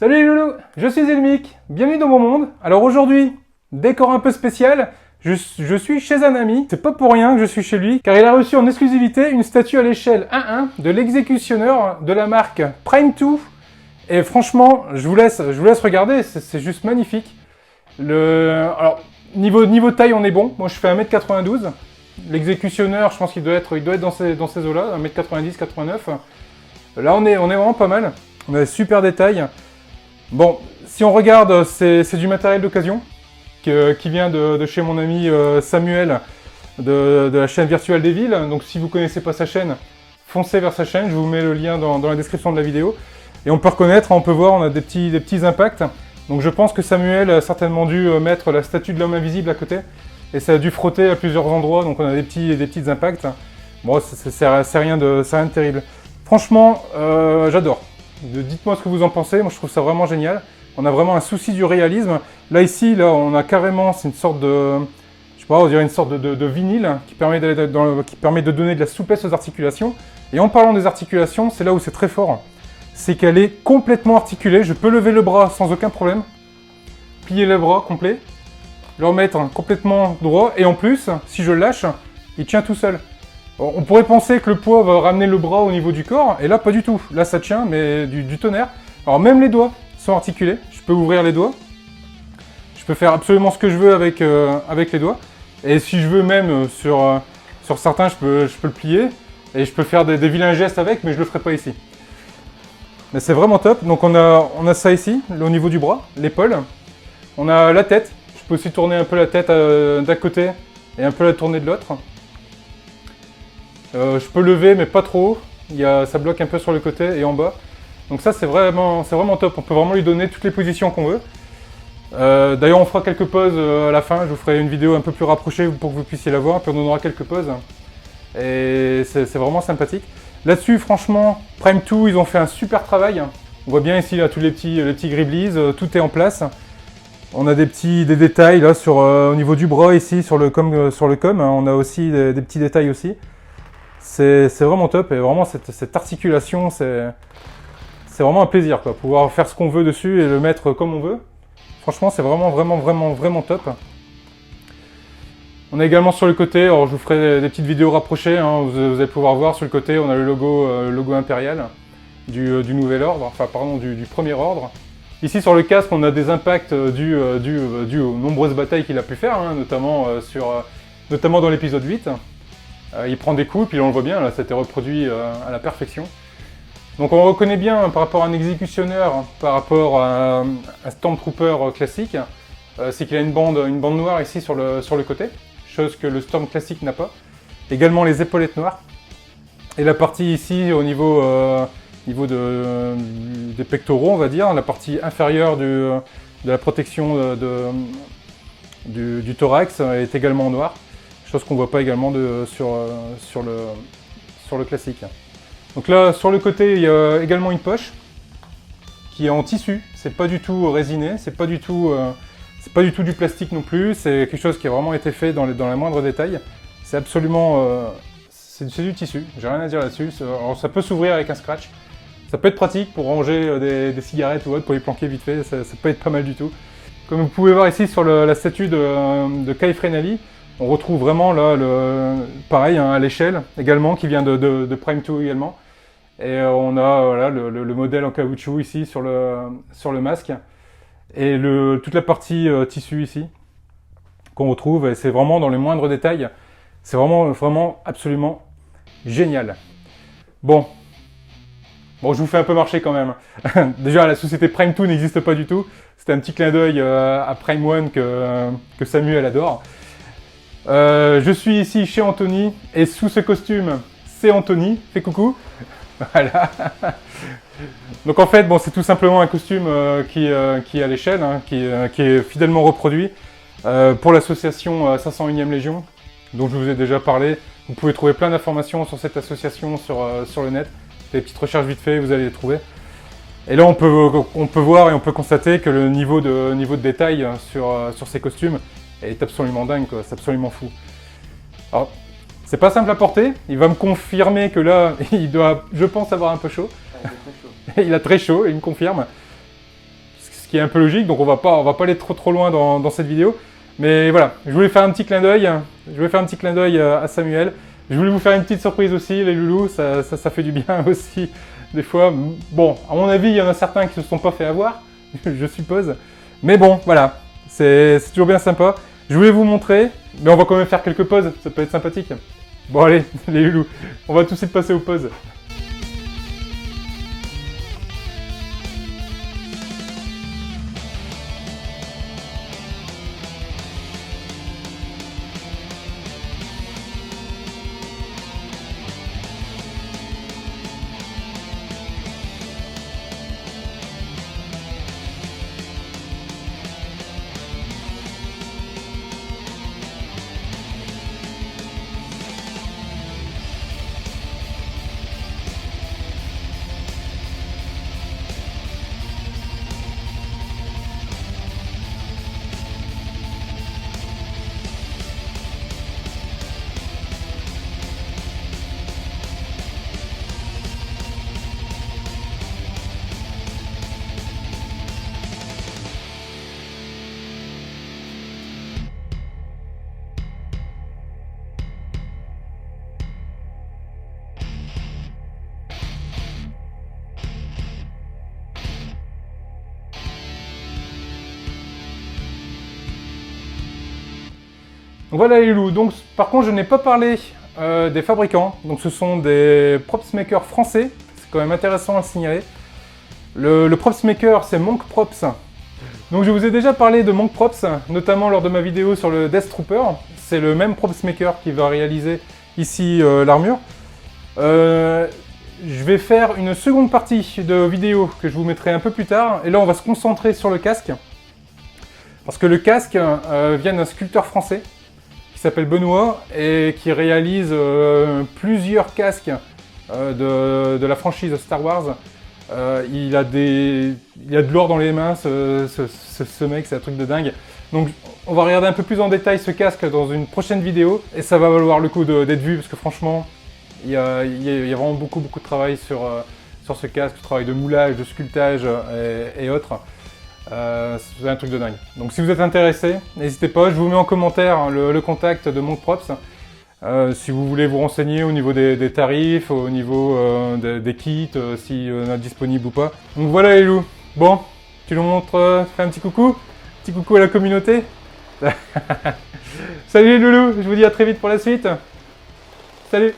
Salut les loulous, je suis Elmic, bienvenue dans mon monde. Alors aujourd'hui, décor un peu spécial, je suis chez un ami, c'est pas pour rien que je suis chez lui, car il a reçu en exclusivité une statue à l'échelle 1-1 de l'exécutionneur de la marque Prime2. Et franchement, je vous laisse regarder, c'est juste magnifique. Alors, niveau taille, on est bon, moi je fais 1m92. L'exécutionneur, je pense qu'il doit être dans ces eaux-là, 1m90, 89. Là, on est vraiment pas mal. On a des super détails. Bon, si on regarde, c'est du matériel d'occasion qui vient de chez mon ami Samuel de la chaîne Virtuelle des Villes. Donc si vous ne connaissez pas sa chaîne, foncez vers sa chaîne. Je vous mets le lien dans la description de la vidéo. Et on peut reconnaître, on peut voir, on a des petits impacts. Donc je pense que Samuel a certainement dû mettre la statue de l'homme invisible à côté. Et ça a dû frotter à plusieurs endroits, donc on a des petits impacts. Bon, c'est rien de terrible. Franchement, j'adore. Dites-moi ce que vous en pensez, moi je trouve ça vraiment génial. On a vraiment un souci du réalisme. Là ici, on a carrément, c'est une sorte de, je sais pas, on dirait une sorte de vinyle qui permet de donner de la souplesse aux articulations. Et en parlant des articulations, c'est là où c'est très fort. C'est qu'elle est complètement articulée. Je peux lever le bras sans aucun problème, plier le bras complet, le remettre complètement droit. Et en plus, si je le lâche, il tient tout seul. On pourrait penser que le poids va ramener le bras au niveau du corps, et là pas du tout. Là ça tient, mais du tonnerre. Alors même les doigts sont articulés, je peux ouvrir les doigts. Je peux faire absolument ce que je veux avec les doigts. Et si je veux même, sur certains, je peux le plier. Et je peux faire des vilains gestes avec, mais je le ferai pas ici. Mais c'est vraiment top. Donc on a ça ici, au niveau du bras, l'épaule. On a la tête. Je peux aussi tourner un peu la tête d'un côté et un peu la tourner de l'autre. Je peux lever, mais pas trop. Ça bloque un peu sur le côté et en bas. Donc ça, c'est vraiment top. On peut vraiment lui donner toutes les positions qu'on veut. D'ailleurs, on fera quelques pauses à la fin. Je vous ferai une vidéo un peu plus rapprochée pour que vous puissiez la voir. Puis on en aura quelques pauses. Et c'est vraiment sympathique. Là-dessus, franchement, Prime2, ils ont fait un super travail. On voit bien ici là, tous les petits griblis. Tout est en place. On a des détails là au niveau du bras ici, sur le com. On a aussi des petits détails aussi. C'est vraiment top et vraiment cette articulation, c'est vraiment un plaisir quoi. Pouvoir faire ce qu'on veut dessus et le mettre comme on veut. Franchement, c'est vraiment top. On a également sur le côté, alors je vous ferai des petites vidéos rapprochées, hein, vous allez pouvoir voir sur le côté, on a le logo impérial du nouvel ordre, enfin pardon, du premier ordre. Ici sur le casque, on a des impacts dus aux nombreuses batailles qu'il a pu faire, hein, notamment dans l'épisode 8. Il prend des coups, puis on le voit bien, là, ça a été reproduit à la perfection. Donc on reconnaît bien par rapport à un exécutionneur, par rapport à un Stormtrooper classique, c'est qu'il a une bande noire ici sur le côté, chose que le Storm classique n'a pas. Également les épaulettes noires. Et la partie ici, au niveau des pectoraux, on va dire, la partie inférieure de la protection du thorax est également noire. Chose qu'on ne voit pas également sur le classique. Donc là, sur le côté, il y a également une poche qui est en tissu. C'est pas du tout résiné, c'est pas du tout du plastique non plus. C'est quelque chose qui a vraiment été fait dans les moindres détails. C'est absolument, c'est du tissu. J'ai rien à dire là-dessus. Alors ça peut s'ouvrir avec un scratch. Ça peut être pratique pour ranger des cigarettes ou autre, pour les planquer vite fait. Ça peut être pas mal du tout. Comme vous pouvez voir ici sur la statue de Kai Frenali, on retrouve vraiment là, pareil, hein, à l'échelle également, qui vient de Prime2 également. Et on a voilà, le modèle en caoutchouc ici sur le masque. Et toute la partie tissu ici, qu'on retrouve. Et c'est vraiment dans les moindres détails. C'est vraiment absolument génial. Bon, je vous fais un peu marcher quand même. Déjà, la société Prime2 n'existe pas du tout. C'était un petit clin d'œil à Prime1 que Samuel adore. Je suis ici chez Anthony et sous ce costume, c'est Anthony. Fais coucou. Voilà. Donc en fait, c'est tout simplement un costume qui est à l'échelle, hein, qui est fidèlement reproduit pour l'association 501e Légion, dont je vous ai déjà parlé. Vous pouvez trouver plein d'informations sur cette association sur le net. Des petites recherches vite fait, vous allez les trouver. Et là, on peut voir et on peut constater que le niveau de détail sur ces costumes est absolument dingue, quoi. C'est absolument fou. Alors, c'est pas simple à porter. Il va me confirmer que là, il doit, je pense, avoir un peu chaud. Il a très chaud, il me confirme. qui est un peu logique, donc on va pas aller trop loin dans cette vidéo. Mais voilà, je voulais faire un petit clin d'œil, à Samuel. Je voulais vous faire une petite surprise aussi, les loulous, ça fait du bien aussi, des fois. Bon, à mon avis, il y en a certains qui se sont pas fait avoir, je suppose. Mais bon, voilà, c'est toujours bien sympa. Je voulais vous montrer, mais on va quand même faire quelques pauses, ça peut être sympathique. Bon allez, les loulous, on va tout de suite passer aux pauses. Voilà les loups, donc par contre je n'ai pas parlé des fabricants, donc ce sont des props makers français, c'est quand même intéressant à le signaler. Le props maker c'est Monk Props, donc je vous ai déjà parlé de Monk Props, notamment lors de ma vidéo sur le Death Trooper, c'est le même props maker qui va réaliser ici l'armure. Je vais faire une seconde partie de vidéo que je vous mettrai un peu plus tard, et là on va se concentrer sur le casque, parce que le casque vient d'un sculpteur français, qui s'appelle Benoît et qui réalise plusieurs casques de la franchise Star Wars. Il a de l'or dans les mains, ce mec, c'est un truc de dingue. Donc on va regarder un peu plus en détail ce casque dans une prochaine vidéo et ça va valoir le coup d'être vu parce que franchement, il y a vraiment beaucoup de travail sur ce casque, travail de moulage, de sculptage et autres. C'est un truc de dingue. Donc si vous êtes intéressé, n'hésitez pas, je vous mets en commentaire hein, le contact de Monk Props. Si vous voulez vous renseigner au niveau des tarifs, au niveau des kits, si on a disponible ou pas. Donc voilà les loups. Bon, tu nous montres, fais un petit coucou à la communauté. Salut les loulous, je vous dis à très vite pour la suite. Salut!